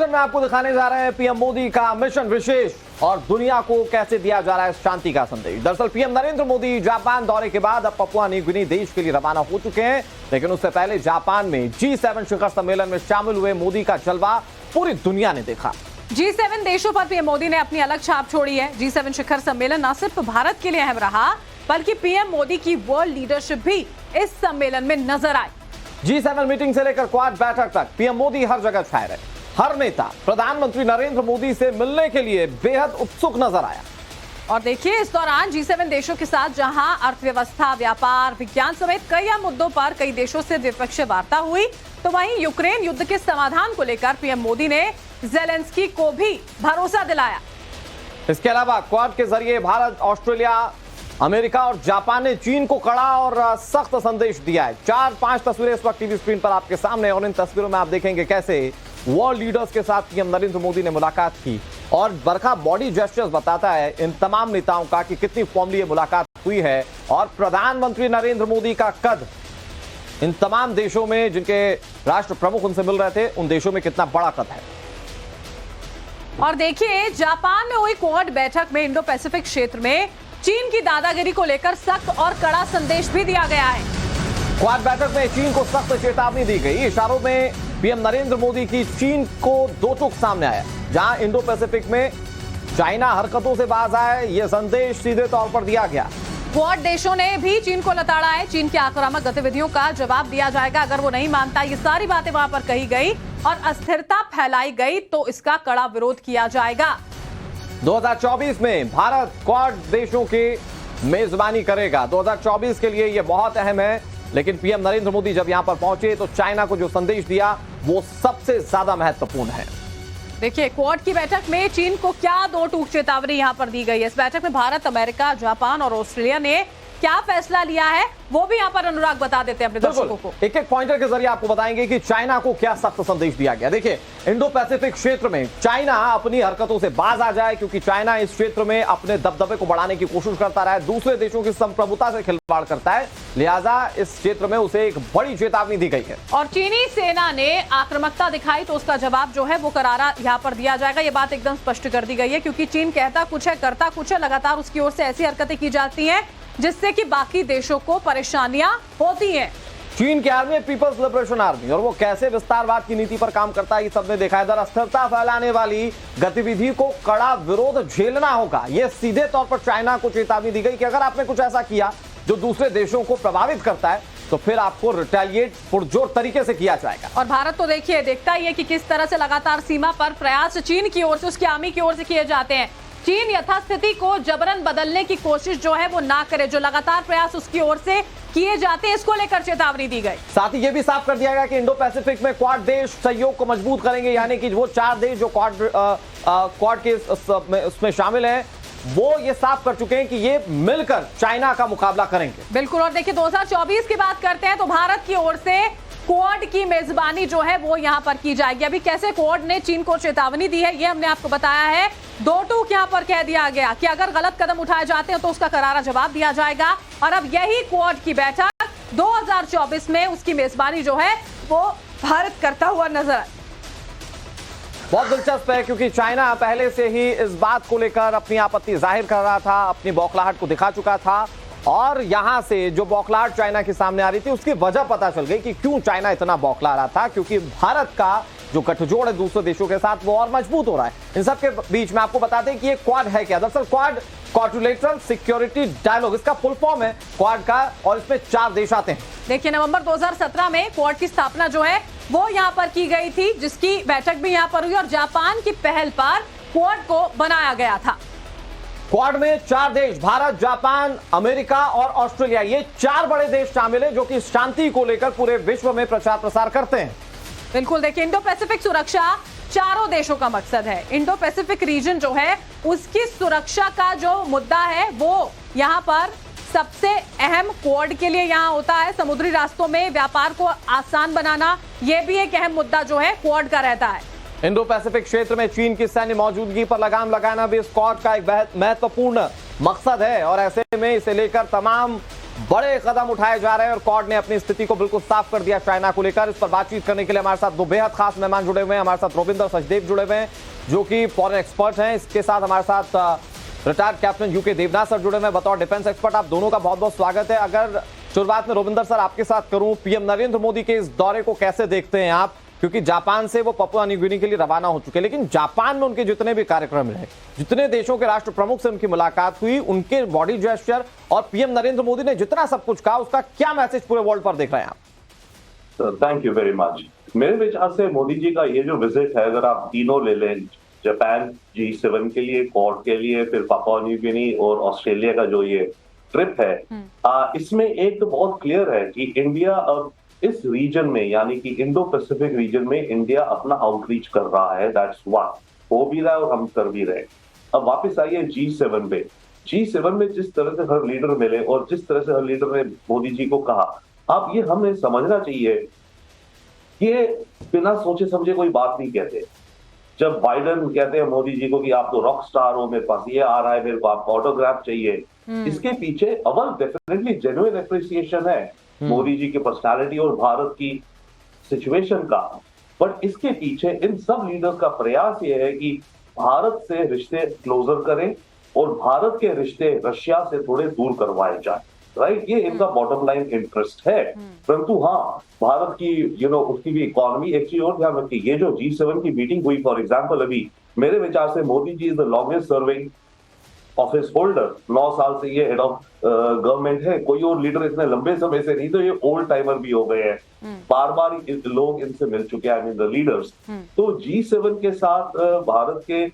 Version में आपको दिखाने जा रहे हैं पीएम मोदी का मिशन विशेष और दुनिया को कैसे दिया जा रहा है शांति का संदेश। दरअसल पीएम नरेंद्र मोदी जापान दौरे के बाद अब पपुआ न्यू गिनी देश के लिए रवाना हो चुके हैं, लेकिन उससे पहले जापान में G7 शिखर सम्मेलन में शामिल हुए मोदी का जलवा पूरी दुनिया ने देखा। G7 देशों पर पीएम मोदी ने अपनी अलग छाप छोड़ी है। G7 शिखर सम्मेलन न सिर्फ भारत के लिए अहम रहा, बल्कि पीएम मोदी की वर्ल्ड लीडरशिप भी इस सम्मेलन में नजर आई। G7 मीटिंग से लेकर क्वाड बैठक तक पीएम मोदी हर जगह छाए रहे। हर नेता प्रधानमंत्री नरेंद्र मोदी से मिलने के लिए बेहद उत्सुक नजर आया। और देखिए, इस दौरान G7 देशों के साथ जहां अर्थव्यवस्था, व्यापार, विज्ञान समेत कई अहम मुद्दों पर कई देशों से द्विपक्षीय वार्ता हुई, तो वहीं यूक्रेन युद्ध के समाधान को लेकर पीएम मोदी ने ज़ेलेंस्की को भी भरोसा दिलाया। इसके अलावा क्वाड के जरिए भारत, ऑस्ट्रेलिया, अमेरिका और जापान ने चीन को कड़ा और सख्त संदेश दिया है। 4-5 तस्वीरें इस वक्त टीवी स्क्रीन पर आपके सामने, और इन तस्वीरों में आप देखेंगे कैसे वर्ल्ड लीडर्स के साथ पीएम नरेंद्र मोदी ने मुलाकात की, और बरखा बॉडी जेस्चर्स बताता है इन तमाम नेताओं का कि कितनी फॉर्मली ये मुलाकात हुई है, और प्रधानमंत्री नरेंद्र मोदी का कद इन तमाम देशों में जिनके राष्ट्र प्रमुख उनसे मिल रहे थे, उन देशों में कितना बड़ा कद है। और देखिए, जापान में हुई क्वाड बैठक में इंडो पैसिफिक क्षेत्र में चीन की दादागिरी को लेकर सख्त और कड़ा संदेश भी दिया गया है। क्वाड बैठक में चीन को सख्त चेतावनी दी गई। इशारों में पीएम नरेंद्र मोदी की चीन को दो टूक सामने आया। जहां इंडो पैसिफिक में चाइना हरकतों से बाज आए, यह संदेश सीधे तौर पर दिया गया। क्वाड देशों ने भी चीन को लताड़ा है। चीन की आक्रामक गतिविधियों का जवाब दिया जाएगा अगर वो नहीं मानता। ये सारी बातें वहां पर कही गई और अस्थिरता फैलाई गई तो इसका कड़ा विरोध किया जाएगा। 2024 में भारत क्वाड देशों की मेजबानी करेगा। 2024 के लिए यह बहुत अहम है, लेकिन पीएम नरेंद्र मोदी जब यहां पर पहुंचे तो चाइना को जो संदेश दिया वो सबसे ज्यादा महत्वपूर्ण है। देखिए, क्वाड की बैठक में चीन को क्या दो टूक चेतावनी यहां पर दी गई है। इस बैठक में भारत, अमेरिका, जापान और ऑस्ट्रेलिया ने क्या फैसला लिया है वो भी यहां पर अनुराग बता देते हैं अपने दर्शकों को। एक एक पॉइंटर के जरिए आपको बताएंगे कि चाइना को क्या सख्त संदेश दिया गया। देखिए, इंडो पैसिफिक क्षेत्र में चाइना अपनी हरकतों से बाज आ जाए, क्योंकि चाइना इस क्षेत्र में अपने दबदबे को बढ़ाने की कोशिश करता रहा है, दूसरे देशों की संप्रभुता से खिलवाड़ करता है, लिहाजा इस क्षेत्र में उसे एक बड़ी चेतावनी दी गई है। और चीनी सेना ने आक्रामकता दिखाई तो उसका जवाब जो है वो करारा यहाँ पर दिया जाएगा। ये बात एकदम स्पष्ट कर दी गई है, क्योंकि चीन कहता कुछ है, करता कुछ है। लगातार उसकी ओर से ऐसी हरकतें की जाती हैं जिससे कि बाकी देशों को परेशानियां होती हैं। चीन की आर्मी पीपल्स लिबरेशन आर्मी, और वो कैसे विस्तारवाद की नीति पर काम करता है ये सबने देखा है। अस्थिरता फैलाने वाली गतिविधि को कड़ा विरोध झेलना होगा। ये सीधे तौर पर चाइना को चेतावनी दी गई कि अगर आपने कुछ ऐसा किया जो दूसरे देशों को प्रभावित करता है तो फिर आपको रिटेलिएट पुरजोर तरीके से किया जाएगा। और भारत तो देखिए देखता ही है कि किस तरह से लगातार सीमा पर प्रयास चीन की ओर से, उसकी आर्मी की ओर से किए जाते हैं। चीन यथास्थिति को जबरन बदलने की कोशिश जो है वो ना करे, जो लगातार प्रयास उसकी ओर से किए जाते हैं, इसको लेकर चेतावनी दी गई। साथ ही ये भी साफ कर दिया गया कि इंडो पैसिफिक में क्वाड देश सहयोग को मजबूत करेंगे, यानी कि वो 4 देश जो क्वाड के उसमें शामिल हैं, वो ये साफ कर चुके हैं कि ये मिलकर चाइना का मुकाबला करेंगे। बिल्कुल। और देखिए, 2024 की बात करते हैं तो भारत की ओर से क्वाड की मेजबानी जो है वो यहाँ पर की जाएगी। अभी कैसे क्वाड ने चीन को चेतावनी दी है ये हमने आपको बताया है। 2 टूक यहाँ पर कह दिया गया कि अगर गलत कदम उठाए जाते हैं तो उसका करारा जवाब दिया जाएगा। और अब यही क्वाड की बैठक 2024 में उसकी मेजबानी जो है वो भारत करता हुआ नजर आए। बहुत दिलचस्प है, क्योंकि चाइना पहले से ही इस बात को लेकर अपनी आपत्ति जाहिर कर रहा था, अपनी बौखलाहट को दिखा चुका था, और यहां से जो बौखलाहट चाइना के सामने आ रही थी उसकी वजह पता चल गई कि क्यों चाइना इतना बौखला रहा था, क्योंकि भारत का जो गठजोड़ है दूसरे देशों के साथ वो और मजबूत हो रहा है। इन सब के बीच में आपको बता दें कि ये क्वाड है क्या। दरअसल क्वाड क्वाड्रिलेटरल सिक्योरिटी डायलॉग, इसका फुल फॉर्म है क्वाड का, और इसमें 4 देश आते हैं। देखिए, नवंबर 2017 में क्वाड की स्थापना जो है वो यहाँ पर की गई थी, जिसकी बैठक भी यहाँ पर हुई, और जापान की पहल पर क्वाड को बनाया गया था। क्वाड में 4 देश, भारत, जापान, अमेरिका और ऑस्ट्रेलिया, ये 4 बड़े देश शामिल हैं जो कि शांति को लेकर पूरे विश्व में प्रचार प्रसार करते हैं। बिल्कुल। देखिए, इंडो पैसिफिक सुरक्षा चारों देशों का मकसद है। इंडो पैसिफिक रीजन जो है उसकी सुरक्षा का जो मुद्दा है वो यहाँ पर सबसे अहम क्वाड के लिए यहाँ होता है। समुद्री रास्तों में व्यापार को आसान बनाना, यह भी एक अहम मुद्दा जो है क्वाड का रहता है। इंडो पैसिफिक क्षेत्र में चीन की सैन्य मौजूदगी पर लगाम लगाना भी इस क्वाड का एक महत्वपूर्ण मकसद है, और ऐसे में इसे लेकर तमाम बड़े कदम उठाए जा रहे हैं और क्वाड ने अपनी स्थिति को बिल्कुल साफ कर दिया चाइना को लेकर। इस पर बातचीत करने के लिए हमारे साथ दो बेहद खास मेहमान जुड़े हुए हैं। हमारे साथ रोविंदर सचदेव जुड़े हुए हैं जो कि फॉरेन एक्सपर्ट हैं। इसके साथ हमारे साथ retired captain UK Devnath sir जुड़े हुए हैं बतौर डिफेंस एक्सपर्ट। आप दोनों का बहुत बहुत स्वागत है। अगर शुरुआत में रोविंदर सर आपके साथ करूं, पीएम नरेंद्र मोदी के इस दौरे को कैसे देखते हैं आप? क्योंकि जापान से वो पपुआ न्यू गिनी के लिए रवाना हो चुके हैं, लेकिन जापान में उनके जितने भी कार्यक्रम रहे, जितने देशों के राष्ट्र प्रमुख से उनकी मुलाकात हुई, उनके बॉडी जेस्चर और पीएम नरेंद्र मोदी ने जितना सब कुछ कहा, उसका क्या मैसेज पूरे वर्ल्ड पर देख रहे हैं आप? Thank you very much. मेरे विचार से मोदी जी का ये जो विजिट है, अगर आप तीनों ले लें, जापान G7 के लिए, क्वाड के लिए, फिर पपुआ न्यू गिनी और ऑस्ट्रेलिया का जो ये ट्रिप है, इसमें एक तो बहुत क्लियर है कि इंडिया अब इस रीजन में, यानी कि इंडो पैसिफिक रीजन में इंडिया अपना आउटरीच कर रहा है। दैट्स वन, हो भी रहा है और हम कर भी रहे। अब वापस आइए G7 पे। G7 में जिस तरह से हर लीडर मिले और जिस तरह से हर लीडर ने मोदी जी को कहा, अब ये हमें समझना चाहिए कि बिना सोचे समझे कोई बात नहीं कहते। जब बाइडेन कहते हैं मोदी जी को कि आप तो रॉक स्टार हो, मेरे पास ये आ रहा है, मेरे को आपका ऑटोग्राफ चाहिए, इसके पीछे अवल डेफिनेटली जेन्युइन एप्रिसिएशन है मोदी जी की पर्सनालिटी और भारत की सिचुएशन का। बट इसके पीछे इन सब लीडर्स का प्रयास ये है कि भारत से रिश्ते क्लोजर करें और भारत के रिश्ते रशिया से थोड़े दूर करवाए जाए। राइट, ये इनका बॉटम लाइन इंटरेस्ट है। परंतु हाँ, भारत की उसकी भी इकोनॉमी, एक चीज और ध्यान रखिए, ये जो G7 की मीटिंग हुई, फॉर एग्जांपल, अभी मेरे विचार से Modi ji is the longest serving office holder. 9 साल से ये हेड ऑफ गवर्नमेंट है। कोई और लीडर इतने लंबे समय से नहीं, तो ये ओल्ड टाइमर भी हो गए हैं, बार बार लोग इनसे मिल चुके हैं, आई मीन द लीडर्स। तो G7 के साथ भारत के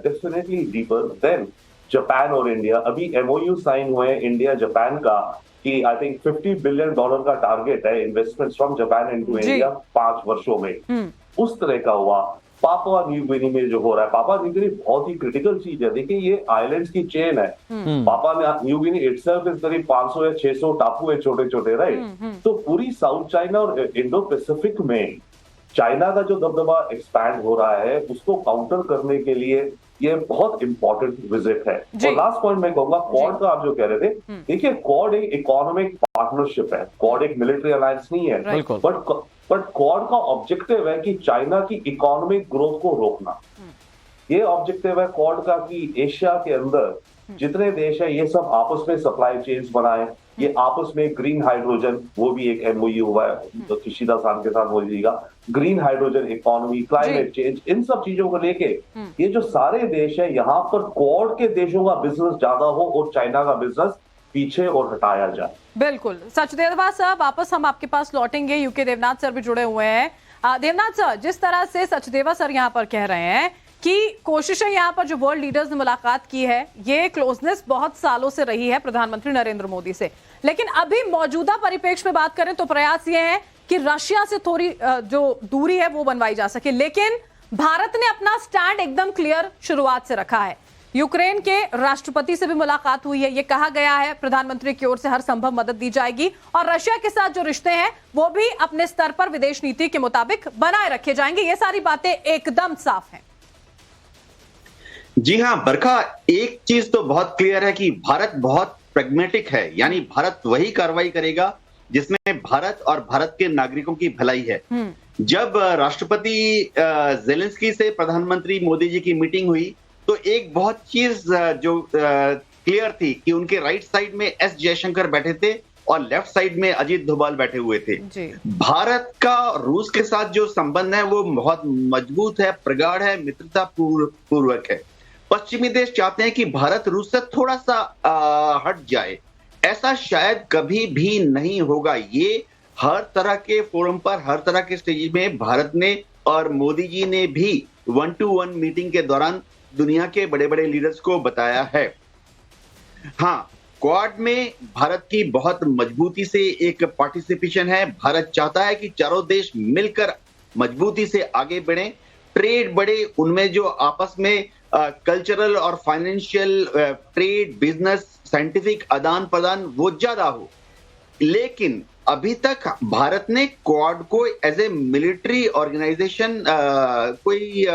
डेफिनेटली डीपर देन जापान और इंडिया। अभी MOU साइन हुए हैं इंडिया जापान का कि आई थिंक $50 बिलियन का टारगेट है investment from Japan into India 5 वर्षों में। उस तरह का हुआ। पापुआ न्यू गिनी में जो हो रहा है, पापुआ न्यू गिनी बहुत ही क्रिटिकल चीज है। देखिए, ये आइलैंड्स की चेन है। Papua New Guinea itself is करीब 500 या 600 टापू है, छोटे छोटे, राइट। तो पूरी साउथ चाइना और इंडो पैसिफिक में चाइना का जो दबदबा एक्सपैंड हो रहा है, उसको काउंटर करने के लिए ये बहुत इंपॉर्टेंट विजिट है। और लास्ट पॉइंट मैं कहूंगा, क्वाड का आप जो कह रहे थे, देखिए क्वाड एक इकोनॉमिक पार्टनरशिप है, क्वाड एक मिलिट्री अलायंस नहीं है। बट क्वाड का ऑब्जेक्टिव है कि चाइना की इकोनॉमिक ग्रोथ को रोकना। ये ऑब्जेक्टिव है क्वाड का कि एशिया के अंदर जितने देश है, ये सब आपस में सप्लाई चेन्स बनाए, ये आपस में ग्रीन हाइड्रोजन, वो भी एक MOU हुआ है तो किशिदा सान के साथ बोलिएगा, green hydrogen economy, climate change, इन सब चीजों को लेके ये जो सारे देश है, यहाँ पर क्वाड के देशों का बिजनेस ज्यादा हो और चाइना का बिजनेस पीछे और हटाया जाए। बिल्कुल। सचदेवा सर, वापस हम आपके पास लौटेंगे। यूके देवनाथ सर भी जुड़े हुए हैं। देवनाथ सर, जिस तरह से सचदेवा सर यहाँ पर कह रहे हैं कि कोशिशें यहाँ पर जो वर्ल्ड लीडर्स ने मुलाकात की है, ये क्लोजनेस बहुत सालों से रही है प्रधानमंत्री नरेंद्र मोदी से, लेकिन अभी मौजूदा परिप्रेक्ष्य में बात करें तो प्रयास ये है कि रशिया से थोड़ी जो दूरी है वो बनवाई जा सके। लेकिन भारत ने अपना स्टैंड एकदम क्लियर शुरुआत से रखा है। यूक्रेन के राष्ट्रपति से भी मुलाकात हुई है, ये कहा गया है प्रधानमंत्री की ओर से हर संभव मदद दी जाएगी और रशिया के साथ जो रिश्ते हैं वो भी अपने स्तर पर विदेश नीति के मुताबिक बनाए रखे जाएंगे। ये सारी बातें एकदम साफ हैं। जी हाँ बरखा, एक चीज तो बहुत क्लियर है कि भारत बहुत प्रैग्मेटिक है, यानी भारत वही कार्रवाई करेगा जिसमें भारत और भारत के नागरिकों की भलाई है। जब राष्ट्रपति जेलेंस्की से प्रधानमंत्री मोदी जी की मीटिंग हुई तो एक बहुत चीज जो क्लियर थी कि उनके राइट साइड में S जयशंकर बैठे थे और लेफ्ट साइड में अजीत डोभाल बैठे हुए थे। भारत का रूस के साथ जो संबंध है वो बहुत मजबूत है, प्रगाढ़ है, मित्रता पूर्वक है। पश्चिमी देश चाहते हैं कि भारत रूस से थोड़ा सा हट जाए, ऐसा शायद कभी भी नहीं होगा। ये हर तरह के फोरम पर, हर तरह के स्टेज में भारत ने और मोदी जी ने भी 1-to-1 मीटिंग के दौरान दुनिया के बड़े बड़े लीडर्स को बताया है। हाँ, क्वाड में भारत की बहुत मजबूती से एक पार्टिसिपेशन है। भारत चाहता है कि चारों देश मिलकर मजबूती से आगे बढ़े, ट्रेड बढ़े, उनमें जो आपस में कल्चरल और फाइनेंशियल ट्रेड, बिजनेस, साइंटिफिक आदान प्रदान वो ज्यादा हो। लेकिन अभी तक भारत ने क्वाड को एज ए मिलिट्री ऑर्गेनाइजेशन कोई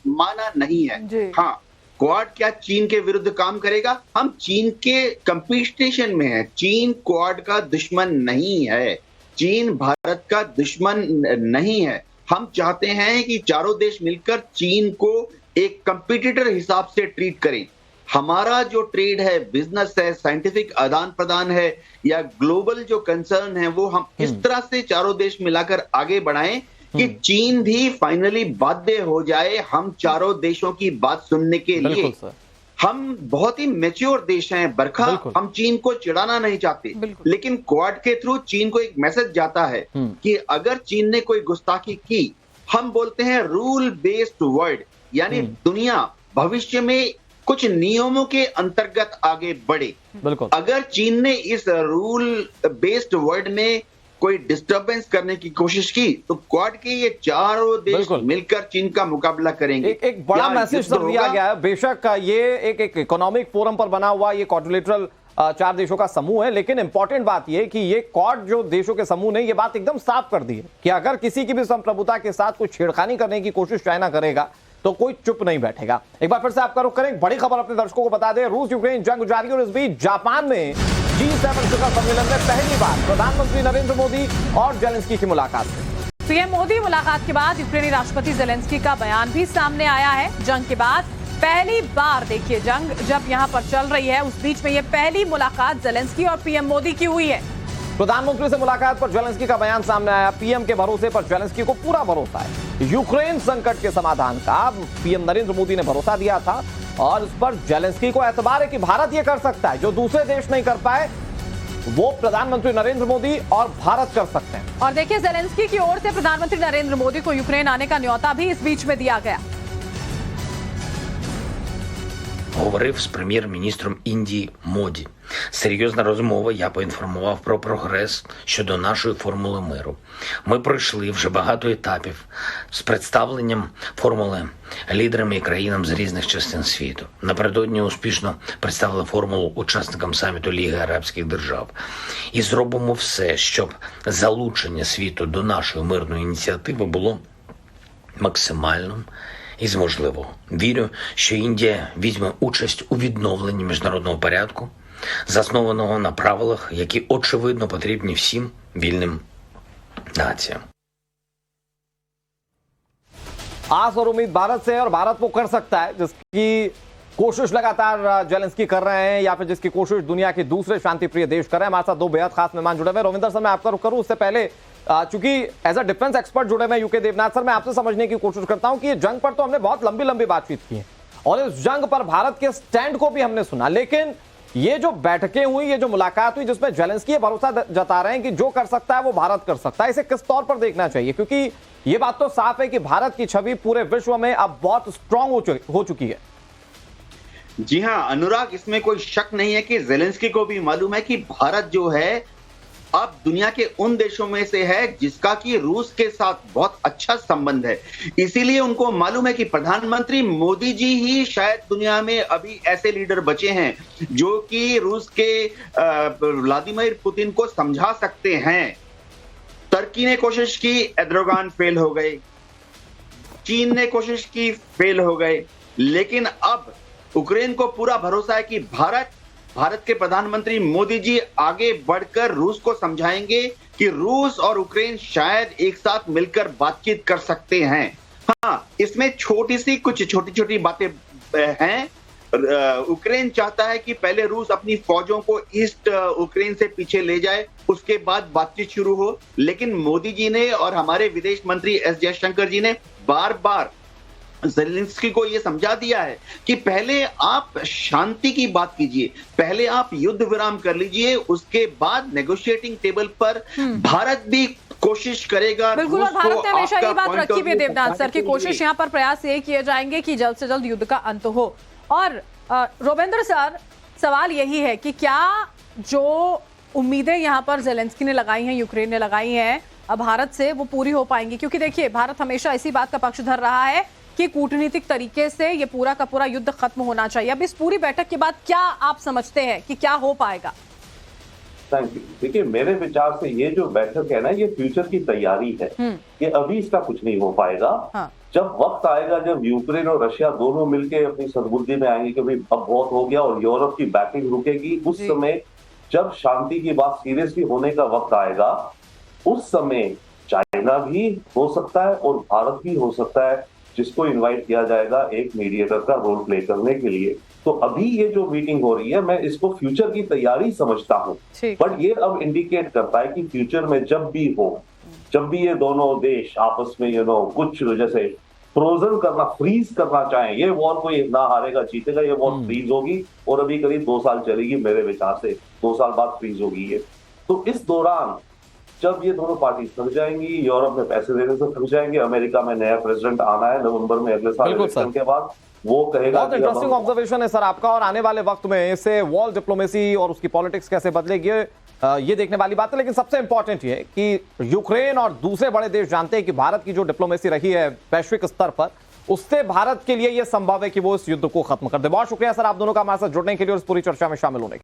माना नहीं है। हाँ, क्वाड क्या चीन के विरुद्ध काम करेगा? हम चीन के कंपटीशन में हैं। चीन क्वाड का दुश्मन नहीं है, चीन भारत का दुश्मन नहीं है। हम चाहते हैं कि चारों देश मिलकर चीन को एक कंपटीटर हिसाब से ट्रीट करें। हमारा जो ट्रेड है, बिजनेस है, साइंटिफिक आदान प्रदान है या ग्लोबल जो कंसर्न है, वो हम इस तरह से चारों देश मिलाकर आगे बढ़ाएं कि चीन भी फाइनली बाध्य हो जाए हम चारों देशों की बात सुनने के लिए। हम बहुत ही मैच्योर देश हैं बरखा, हम चीन को चिढ़ाना नहीं चाहते, लेकिन क्वाड के थ्रू चीन को एक मैसेज जाता है कि अगर चीन ने कोई गुस्ताखी की, हम बोलते हैं रूल बेस्ड वर्ल्ड, यानी दुनिया भविष्य में कुछ नियमों के अंतर्गत आगे बढ़े। अगर चीन ने इस रूल बेस्ड वर्ल्ड में कोई डिस्टरबेंस करने की कोशिश की तो क्वाड के ये चारों देश मिलकर चीन का मुकाबला करेंगे। एक बड़ा मैसेज दिया गया है। बेशक ये एक इकोनॉमिक फोरम पर बना हुआ ये क्वाड्रिलेटरल 4 देशों का समूह है, लेकिन इंपॉर्टेंट बात यह कि ये क्वाड जो देशों के समूह ने ये बात एकदम साफ कर दी है कि अगर किसी की भी संप्रभुता के साथ कोई छेड़खानी करने की कोशिश चाइना करेगा तो कोई चुप नहीं बैठेगा। एक बार फिर से आपका रुख करें, बड़ी खबर अपने दर्शकों को बता दें, रूस यूक्रेन जंग जारी और इस बीच जापान में G7 शिखर सम्मेलन में पहली बार प्रधानमंत्री नरेंद्र मोदी और जेलेंस्की की मुलाकात हुई। पीएम मोदी मुलाकात के बाद यूक्रेनी राष्ट्रपति जेलेंस्की का बयान भी सामने आया है। जंग के बाद पहली बार देखिए, जंग जब यहां पर चल रही है उस बीच में ये पहली मुलाकात जेलेंस्की और पीएम मोदी की हुई है। प्रधानमंत्री से मुलाकात पर जेलेंस्की का बयान सामने आया। पीएम के भरोसे पर जेलेंस्की को पूरा भरोसा है। यूक्रेन संकट के समाधान का पीएम नरेंद्र मोदी ने भरोसा दिया था और इस पर जेलेंस्की को एतबार है कि भारत ये कर सकता है जो दूसरे देश नहीं कर पाए, वो प्रधानमंत्री नरेंद्र मोदी और भारत कर सकते हैं। और देखिए, जेलेंस्की की ओर से प्रधानमंत्री नरेंद्र मोदी को यूक्रेन आने का न्योता भी इस बीच में दिया गया। Говорив з прем'єр-міністром Індії Моді. Серйозна розмова, я поінформував про прогрес щодо нашої формули миру. Ми пройшли вже багато етапів з представленням формули лідерами і країнам з різних частин світу. Напередодні успішно представили формулу учасникам саміту Ліги Арабських держав. І зробимо все, щоб залучення світу до нашої мирної ініціативи було максимальним із можливого. Вірю, що Індія візьме участь у відновленні міжнародного порядку, заснованого на правилах, які очевидно потрібні всім вільним націям. आस और उम्मीद भारत से है और भारत वो कर सकता है जिसकी कोशिश लगातार जेलेंस्की कर रहे हैं या फिर जिसकी कोशिश दुनिया के दूसरे शांति प्रिय देश कर रहे हैं। हमारे साथ 2 बेहद खास मेहमान जुड़े हुए हैं। रविंदर सर, मैं आपका रुख करूं उससे पहले चूंकि एज अ डिफेंस एक्सपर्ट जुड़े हुए यूके देवनाथ सर, मैं आपसे समझने की कोशिश करता हूं कि ये जंग पर तो हमने बहुत लंबी लंबी बातचीत की है और इस जंग पर भारत के स्टैंड को भी हमने सुना, लेकिन ये जो बैठकें हुई, ये जो मुलाकात हुई जिसमें जेलेंस्की ये भरोसा जता रहे हैं कि जो कर सकता है वो भारत कर सकता है, इसे किस तौर पर देखना चाहिए? क्योंकि ये बात तो साफ है कि भारत की छवि पूरे विश्व में अब बहुत स्ट्रांग हो चुकी है। जी हां अनुराग, इसमें कोई शक नहीं है कि जेलेंस्की को भी मालूम है कि भारत जो है अब दुनिया के उन देशों में से है जिसका कि रूस के साथ बहुत अच्छा संबंध है। इसीलिए उनको मालूम है कि प्रधानमंत्री मोदी जी ही शायद दुनिया में अभी ऐसे लीडर बचे हैं जो कि रूस के व्लादिमीर पुतिन को समझा सकते हैं। तुर्की ने कोशिश की, एर्दोगान फेल हो गए, चीन ने कोशिश की, फेल हो गए, लेकिन अब यूक्रेन को पूरा भरोसा है कि भारत के प्रधानमंत्री मोदी जी आगे बढ़कर रूस को समझाएंगे कि रूस और यूक्रेन शायद एक साथ मिलकर बातचीत कर सकते हैं। हाँ, इसमें कुछ छोटी छोटी बातें हैं। यूक्रेन चाहता है कि पहले रूस अपनी फौजों को ईस्ट यूक्रेन से पीछे ले जाए, उसके बाद बातचीत शुरू हो, लेकिन मोदी जी ने और हमारे विदेश मंत्री एस जयशंकर जी ने बार बार जेलेंस्की को यह समझा दिया है कि पहले आप शांति की बात कीजिए, पहले आप युद्ध विराम कर लीजिए, उसके बाद नेगोशिएटिंग टेबल पर भारत भी कोशिश करेगा। बिल्कुल, और भारत ने हमेशा ये बात रखी भी है देवनाथ सर की कोशिश यहाँ पर प्रयास ये किए जाएंगे कि जल्द से जल्द युद्ध का अंत हो। और रोवेंद्र सर, सवाल यही है कि क्या जो उम्मीदें यहाँ पर जेलेंस्की ने लगाई हैं, यूक्रेन ने लगाई हैं भारत से, वो पूरी हो पाएंगी? क्योंकि देखिए, भारत हमेशा इसी बात का पक्ष धर रहा है कि कूटनीतिक तरीके से ये पूरा का पूरा युद्ध खत्म होना चाहिए। अब इस पूरी बैठक के बाद क्या आप समझते हैं कि क्या हो पाएगा? देखिए, मेरे विचार से ये जो बैठक है ना, ये फ्यूचर की तैयारी है। ये अभी इसका कुछ नहीं हो पाएगा। हाँ। जब वक्त आएगा जब यूक्रेन और रशिया दोनों मिलकर अपनी सद्बुद्धि में आएंगे कि भाई अब बहुत हो गया और यूरोप की बैकिंग रुकेगी, उस समय जब शांति की बात सीरियसली होने का वक्त आएगा, उस समय चाइना भी हो सकता है और भारत भी हो सकता है जिसको इनवाइट किया जाएगा एक मीडिएटर का रोल प्ले करने के लिए। तो अभी ये जो मीटिंग हो रही है, मैं इसको फ्यूचर की तैयारी समझता हूँ, बट ये अब इंडिकेट करता है कि फ्यूचर में जब भी हो, जब भी ये दोनों देश आपस में कुछ जैसे फ्रोजन करना, फ्रीज करना चाहें, ये वॉर कोई ना हारेगा जीतेगा, ये वॉर फ्रीज होगी और अभी करीब 2 साल चलेगी मेरे विचार से, 2 साल बाद फ्रीज होगी ये। तो इस दौरान जब ये दोनों पार्टी थक जाएंगी, यूरोप में पैसे देने से थक जाएंगे, अमेरिका में नया प्रेसिडेंट आना है नवंबर में अगले साल इलेक्शन के बाद, वो कहेगा। बहुत इंटरेस्टिंग ऑब्जर्वेशन है सर आपका, और आने वाले वक्त में इससे वॉल डिप्लोमेसी और उसकी पॉलिटिक्स कैसे बदलेगी ये देखने वाली बात है। लेकिन सबसे इंपॉर्टेंट ये कि यूक्रेन और दूसरे बड़े देश जानते हैं कि भारत की जो डिप्लोमेसी रही है वैश्विक स्तर पर, उससे भारत के लिए यह संभव है कि वो इस युद्ध को खत्म कर दे। बहुत शुक्रिया सर आप दोनों का हमारे साथ जुड़ने के लिए और इस पूरी चर्चा में शामिल होने के लिए।